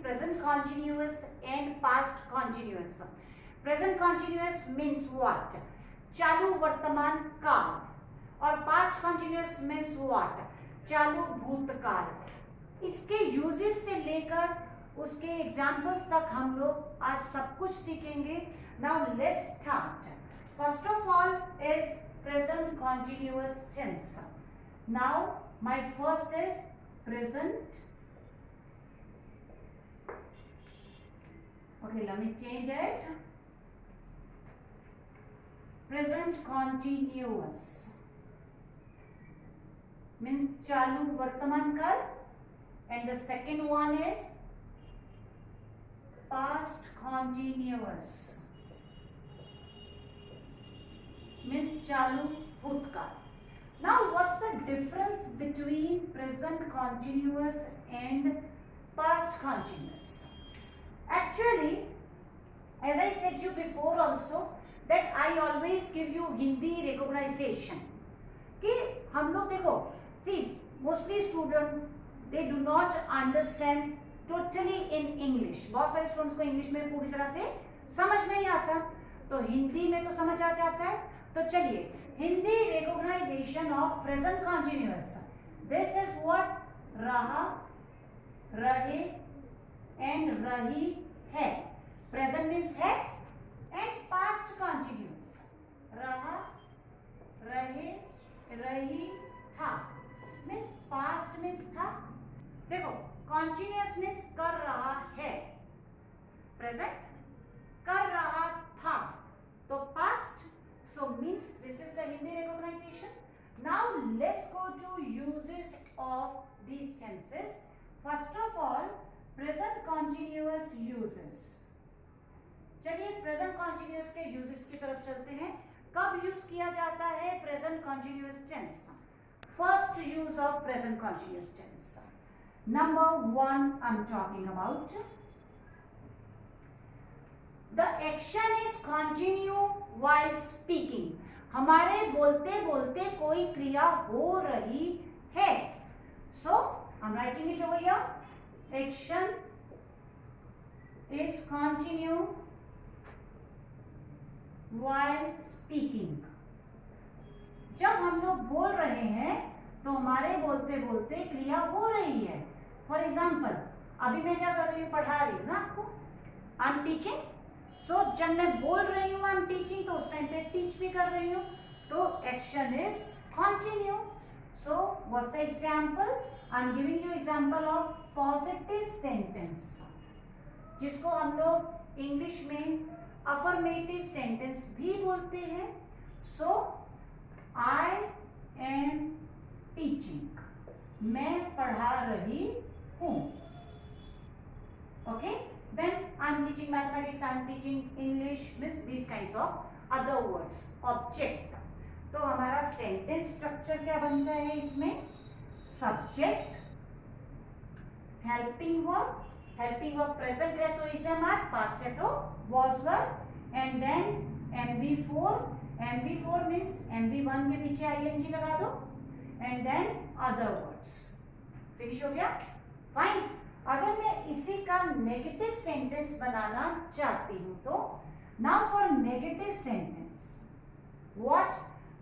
present continuous and past continuous. Present continuous means what? चालू वर्तमान काल. और past continuous means what? चालू भूतकाल. इसके यूजेस से लेकर उसके एग्जाम्पल्स तक हम लोग आज सब कुछ सीखेंगे. Now let's start. First of all is present continuous tense. Now my first is present. Okay, let me change it. Present continuous means चालू वर्तमान काल, and the second one is past continuous means चालू भूतकाल. Now what's the difference between present continuous and past continuous? Actually, as I said to you before also, that I always give you Hindi recognition. कि हम लोग देखो, see mostly student they do not understand totally in English. बहुत सारे students को English में पूरी तरह से समझ नहीं आता, तो हिंदी में तो समझ आ जाता है. तो चलिए Hindi recognization of present continuous. This is what रहा, रहे एंड रही है. प्रेजेंट मीन्स है एंड पास्ट कॉन्टिन्यूअस रहा, रहे, रही, था मीन्स पास्ट मीन्स था. देखो कॉन्टिन्यूअस मीन्स कर रहा है, प्रेजेंट कर रहा था, तो past. So means this is the Hindi recognition. Now let's go to uses of these tenses. First of all, present continuous uses. चलिए present continuous के uses की तरफ चलते हैं. कब यूज किया जाता है present continuous tense? First use of present continuous tense. Number one, I'm talking about the action is continue while speaking. हमारे बोलते बोलते कोई क्रिया हो रही है. So I'm writing it over here. Action is continue while speaking. जब हम लोग बोल रहे हैं तो हमारे बोलते बोलते क्रिया हो रही है. फॉर एग्जाम्पल अभी मैं क्या कर रही हूँ, पढ़ा रही हूँ ना आपको. I am teaching. सो जब मैं बोल रही हूँ आई एम टीचिंग, तो उस टाइम पे टीच भी कर रही हूँ, तो action is continue. So what's the example? I am giving you example of positive sentence, जिसको हम लोग इंग्लिश में अफर्मेटिव सेंटेंस भी बोलते हैं. सो आई एम टीचिंग, मैं पढ़ा रही हूँ. Okay, then I'm teaching mathematics, I'm teaching English, means these kinds of other words. Object. तो हमारा सेंटेंस स्ट्रक्चर क्या बनता है इसमें? Subject, helping verb. Helping verb present है तो इज एम आर, पास्ट है तो was were, and then MV4. MV4 means MV1 के पीछे ING लगा दो, and then other words. Finish हो गया? फाइन. अगर मैं इसी का नेगेटिव सेंटेंस बनाना चाहती हूं तो now for negative sentence what,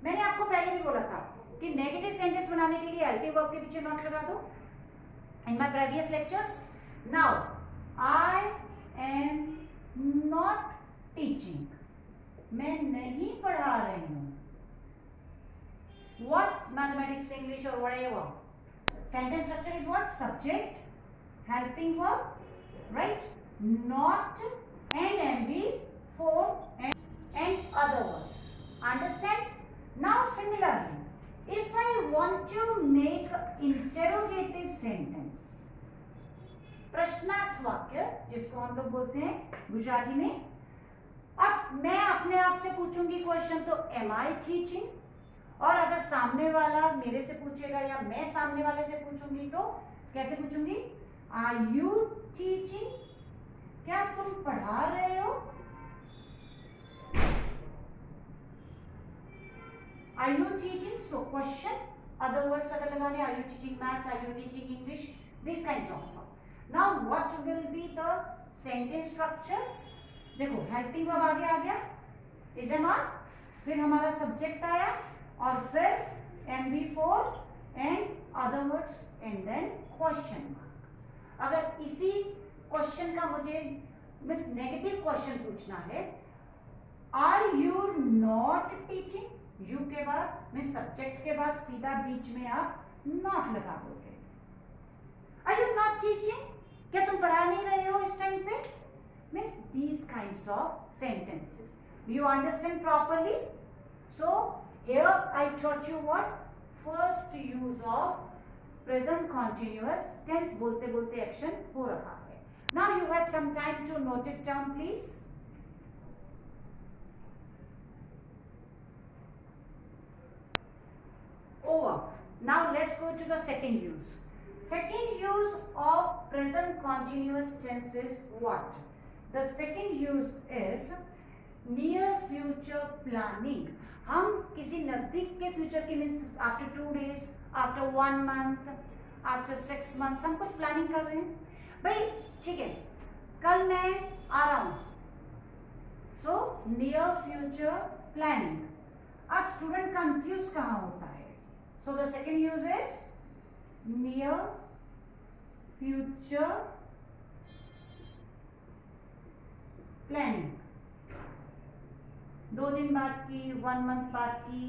मैंने आपको पहले भी बोला था कि नेगेटिव सेंटेंस बनाने के लिए हेल्पिंग वर्ब के पीछे नॉट लगा दो in my previous lectures. Now I am not teaching, मैं नहीं पढ़ा रही हूं. व्हाट, मैथमेटिक्स, इंग्लिश और whatever. Sentence structure is what? Subject, helping verb, right? Not and MV4 and other words. Understand? Now similarly, if I want to make interrogative sentence, प्रश्नार्थ वाक्य जिसको हम लोग बोलते हैं गुजराती में. अब मैं अपने आप से पूछूंगी क्वेश्चन तो am I teaching, और अगर सामने वाला मेरे से पूछेगा या मैं सामने वाले से पूछूंगी तो कैसे पूछूंगी? Are you teaching? क्या तुम पढ़ा रहे हो? Are you teaching? So question. Other words अगर लगाने, are you teaching maths? Are you teaching English? These kinds of. Now what will be the sentence structure. देखो हेल्पिंग वर्ब आगे आ गया, इज एम आर, फिर हमारा सब्जेक्ट आया और फिर MV4 and other words and then question mark. अगर इसी क्वेश्चन का मुझे मीन्स नेगेटिव क्वेश्चन पूछना है, are you not teaching, you के बाद मीन्स सब्जेक्ट के बाद सीधा बीच में आप नॉट लगा दोगे। आर यू नॉट टीचिंग, क्या तुम पढ़ा नहीं रहे हो इस टाइम पे, means these kinds of sentences. You understand properly? So here I taught you what, first use of present continuous tense, बोलते बोलते एक्शन हो रहा है। Now you have some time to note it down please. Over. Now let's go to the second use. Second use of present continuous tense is what? The second use is near future planning. हम किसी नजदीक के future के means after 2 days, after 1 month, after 6 months हम कुछ planning कर रहे हैं। भाई ठीक है, कल मैं आ रहा हूं, सो नियर फ्यूचर प्लानिंग। अब स्टूडेंट कंफ्यूज कहाँ होता है? So the second use is near future planning. 2 दिन बाद की, 1 month बाद की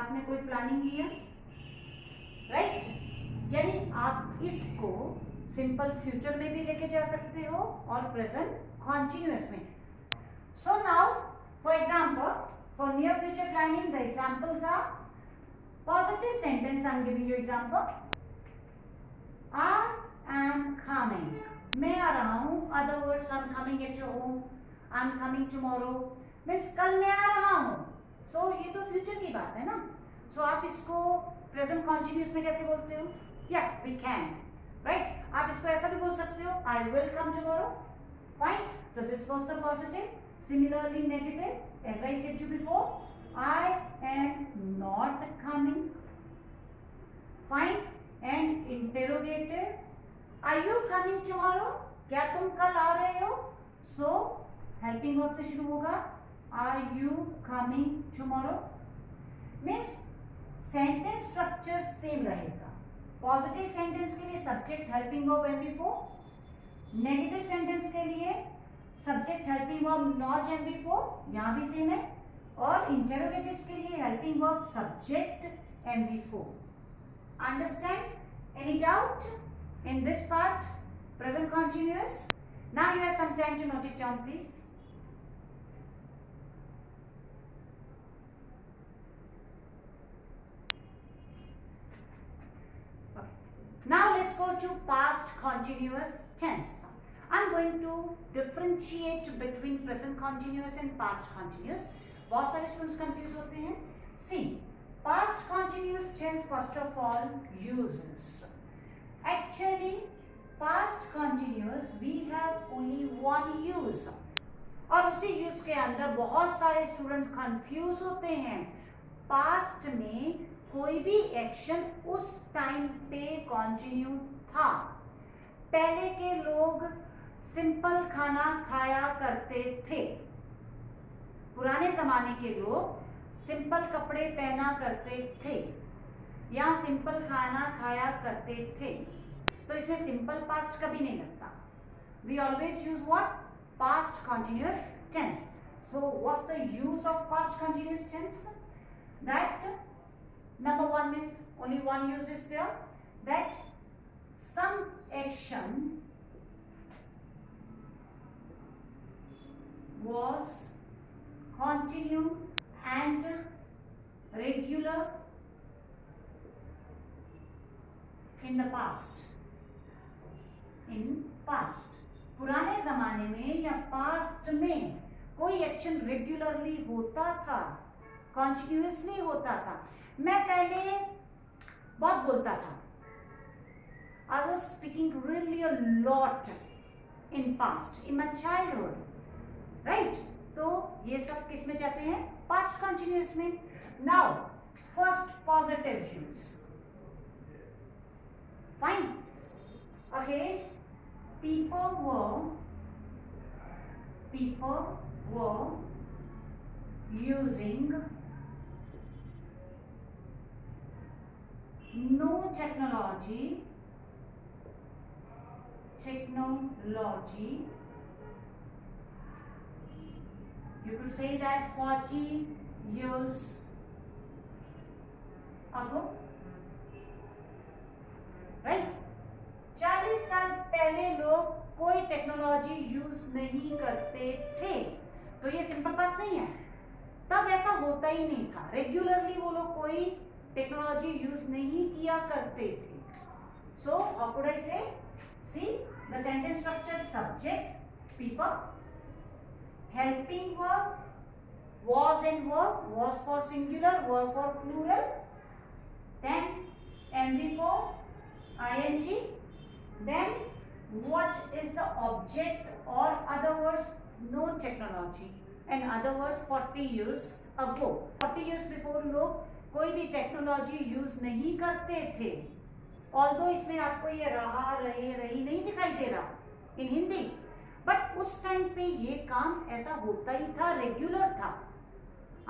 आपने कोई प्लानिंग किया, राइट? यानी आप इसको सिंपल फ्यूचर में भी लेके जा सकते हो और प्रेजेंट कॉन्टिन्यूअस में। So now for example, for near future planning the examples are positive sentence. I am giving you example. I am coming. मैं आ रहा हूँ. Other words, I am coming at your home. I am coming tomorrow. Means कल मैं आ रहा हूँ. So ये तो future की बात है ना. So आप इसको present continuous में कैसे बोलते हो? Yeah, we can. Right? आप इसको ऐसा भी बोल सकते हो. I will come tomorrow. Fine. So this was the positive. Similarly negative. As I said you before. I am not coming. Fine. And interrogative. Are you coming tomorrow? क्या तुम कल आ रहे हो? So helping verb से शुरू होगा. Are you coming tomorrow? Means sentence structure same रहेगा. Positive sentence के लिए subject helping verb MV4. Negative sentence के लिए subject helping verb not MV4. यहाँ भी same है. और interrogatives के लिए helping verb subject MV4. Understand? Any doubt in this part? Present continuous. Now you have some time to note it down, please. Okay. Now let's go to past continuous tense. I'm going to differentiate between present continuous and past continuous. बहुत सारे students confuse होते हैं. See, past continuous tense first of all uses. Actually, past continuous we have only one use. और उसी use के अंदर बहुत सारे स्टूडेंट्स कंफ्यूज होते हैं. पास्ट में कोई भी एक्शन उस टाइम पे कंटिन्यू था. पहले के लोग सिंपल खाना खाया करते थे. पुराने जमाने के लोग सिंपल कपड़े पहना करते थे या सिंपल खाना खाया करते थे. तो इसमें सिंपल पास्ट कभी नहीं लगता. We always use what? Past continuous tense. So what's the use of past continuous tense? That number 1 means only one use is there, that some action was continued and regular in the past. In past, पुराने जमाने में या past में कोई action regularly होता था, continuously होता था. मैं पहले बहुत बोलता था. I was speaking really a lot in past, in my childhood, right? तो ये सब किस में जाते हैं? पास्ट कंटिन्यूअस में. Now first positive use. Fine. Okay, people were using no technology you could say that 40 years ago, right? 40 साल पहले लोग कोई टेक्नोलॉजी यूज नहीं करते थे, तो ये सिंपल पास्ट नहीं है, तब ऐसा होता ही नहीं था, रेगुलरली वो लोग कोई टेक्नोलॉजी यूज नहीं किया करते थे. सो हाउ कुड आई से? See the sentence structure, subject people, helping verb was and verb, was for singular, were for plural, then MV4 ing, then what is the object, or other words no technology, and other words 40 years ago, 40 years before लोग कोई भी technology use नहीं करते थे. Although इसमें आपको ये रहा, रहे, रही नहीं दिखाई दे रहा इन हिंदी, बट उस टाइम पे ये काम ऐसा होता ही था, रेगुलर था.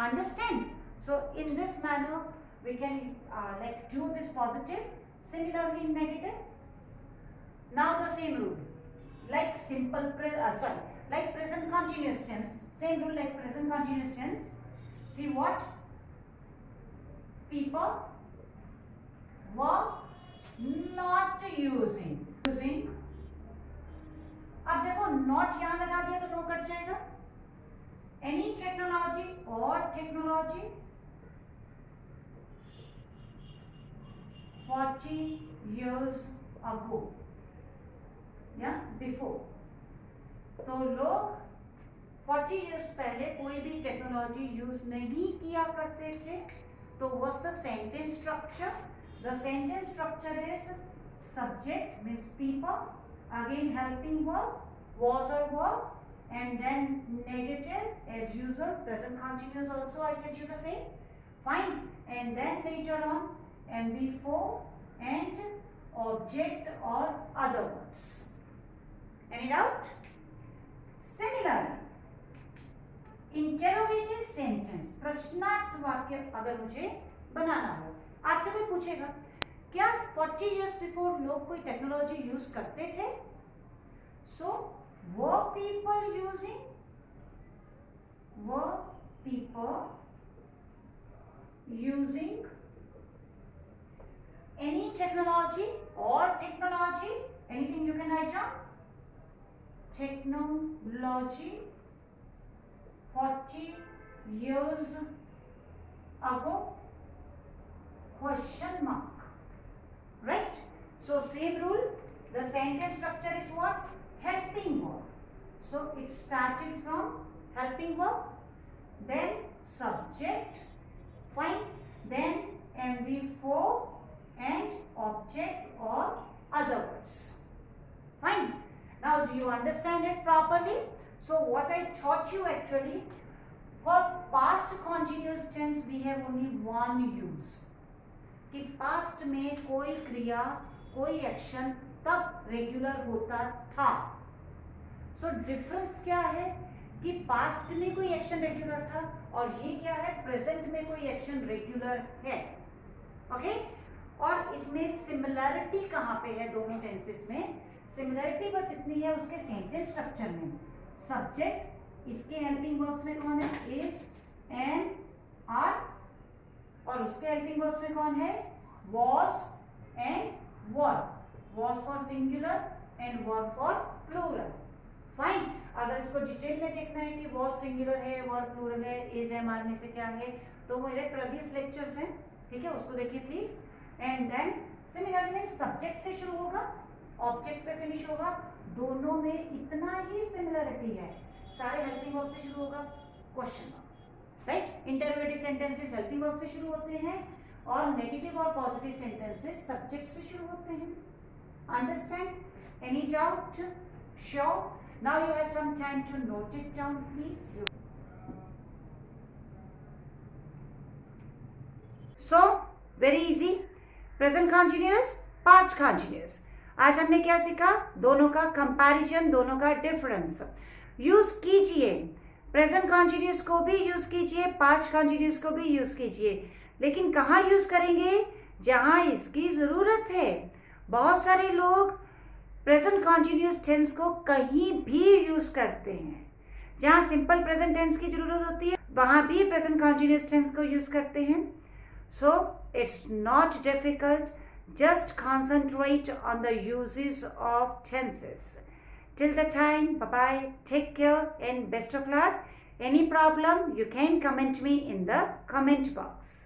Understand? So in this manner we can like do this positive, similarly in negative. Now the same rule, like like present continuous tense, same rule like present continuous tense. See what? People were not using. अब देखो not यहां लगा दिया तो no cut जाएगा. Any technology और technology 40 years ago या before, तो लोग 40 years पहले कोई भी टेक्नोलॉजी यूज नहीं किया करते थे. तो what's the sentence structure? The sentence structure is subject means people, again helping verb, was or verb, and then negative as usual, present continuous also I said you the same. Fine. And then later on MV4 and object or other words. Any doubt? Similarly, interrogative sentence, प्रश्नार्थ वाक्य अगर मुझे बनाना हो, आपसे कोई पूछेगा क्या 40 years before लोग कोई टेक्नोलॉजी यूज करते थे? सो were people using any technology or technology? Anything you can write down? Technology 40 years ago? Question mark. Right? So same rule, the sentence structure is what? Helping verb. So it started from helping verb, then subject, fine, then MV4 and object or other words. Fine. Now do you understand it properly? So what I taught you actually, for past continuous tense we have only one use. कि past में कोई क्रिया, कोई action तब regular होता था. So difference क्या है कि पास्ट में कोई एक्शन रेगुलर था और ये क्या है, प्रेजेंट में कोई एक्शन रेगुलर है. ओके? और इसमें सिमिलैरिटी कहाँ पे है दोनों टेंसेस में? सिमिलैरिटी बस इतनी है उसके सेंटेंस स्ट्रक्चर में. सब्जेक्ट, इसके हेल्पिंग वर्ब्स में कौन है? इज, एम, आर, और उसके हेल्पिंग वर्ब्स में कौन है? was and were. was for singular and were for plural. Fine. अगर इसको डिटेल में देखना है कि was सिंगुलर है, were प्लूरल है, is है, मारने से क्या है, तो मेरे प्रीवियस लेक्चर्स हैं, ठीक है, उसको देखिए please. And then similarly subject से शुरू होगा, ऑब्जेक्ट पे फिनिश होगा. दोनों में इतना ही सिमिलरिटी है. सारे हेल्पिंग वर्ब से शुरू होगा, question mark. Right? Interrogative sentences helping verb से शुरू होते हैं और नेगेटिव और पॉजिटिव सेंटेंसेस सब्जेक्ट से शुरू होते हैं. Understand? Any doubt? Sure? Now you have some time to note it down please. So very easy. Present continuous, past continuous. आज हमने क्या सीखा? दोनों का कंपैरिजन, दोनों का डिफरेंस। यूज कीजिए, प्रेजेंट कॉन्टिन्यूस को भी यूज कीजिए, पास्ट कॉन्टिन्यूस को भी यूज कीजिए, लेकिन कहाँ यूज करेंगे? जहाँ इसकी जरूरत है। बहुत सारे लोग प्रेजेंट कॉन्टिन्यूस टेंस को कहीं भी यूज करते हैं। जहाँ सिंपल प्रेजेंट टेंस की जरूरत होती है वहाँ भी प्रेजेंट कॉन्टिन्यूस टेंस को यूज करते हैं। So it's not difficult, just concentrate on the uses of tenses. Till the time, bye bye, take care and best of luck. Any problem, you can comment me in the comment box.